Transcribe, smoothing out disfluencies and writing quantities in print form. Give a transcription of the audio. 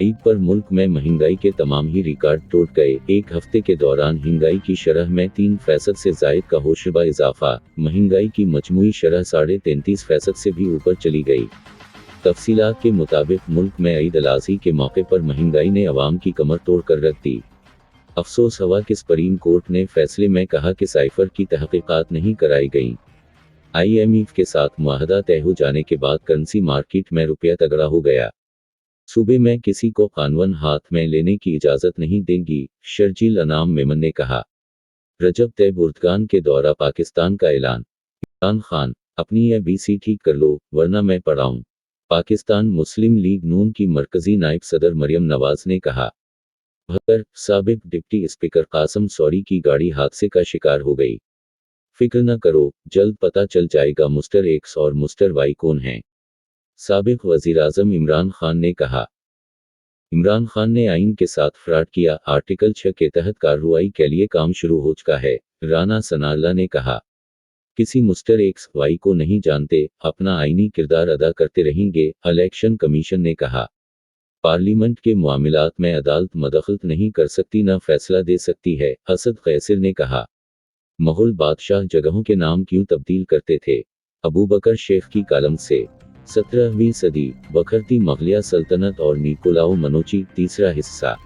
ईद पर मुल्क में महंगाई के तमाम ही रिकॉर्ड टूट गए। एक हफ्ते के दौरान महंगाई की शरह में 3% से जायद का होशरुबा इजाफा। महंगाई की मजमूई शरह 33.5% से भी ऊपर चली गई। तफसीलात के मुताबिक मुल्क में ईद अल अज़हा के मौके पर महंगाई ने अवाम की कमर तोड़ कर रख दी। अफसोस हुआ कि सुप्रीम कोर्ट ने फैसले में कहा कि साइफर की तहकीकात नहीं कराई गई। IMF के साथ मुआहदा तय हो जाने के बाद करेंसी मार्केट में रुपया तगड़ा हो गया। सूबे में किसी को कानून हाथ में लेने की इजाज़त नहीं देंगी, शर्जील अनाम मेमन ने कहा। रजब तैयब उर्दगान के दौरा पाकिस्तान का ऐलान। इमरान खान, अपनी ABC ठीक कर लो वरना मैं पढ़ाऊं। पाकिस्तान मुस्लिम लीग नून की मरकजी नायब सदर मरियम नवाज ने कहा। साबिक डिप्टी स्पीकर कासम सौरी की गाड़ी हादसे का शिकार हो गई। फिक्र न करो, जल्द पता चल जाएगा मिस्टर एक्स और मिस्टर वाई कौन हैं। साबिक वज़ीर-आज़म इमरान खान ने कहा। इमरान खान ने आइन के साथ फ्रॉड किया, आर्टिकल 6 के तहत कार्रवाई के लिए काम शुरू हो चुका है, राना सनाल्ला ने कहा। किसी मिस्टर एक्स वाई को नहीं जानते, अपना आइनी किरदार अदा करते रहेंगे, इलेक्शन कमीशन ने कहा। पार्लियामेंट के मामलात में अदालत मदखलत नहीं कर सकती न फैसला दे सकती है, असद कैसर ने कहा। मुग़ल बादशाह जगहों के नाम क्यों तब्दील करते थे? अबू बकर शेख की कलम से। 17वीं सदी, बखरती मुग़लिया सल्तनत और निकोलाओ मनोची, तीसरा हिस्सा।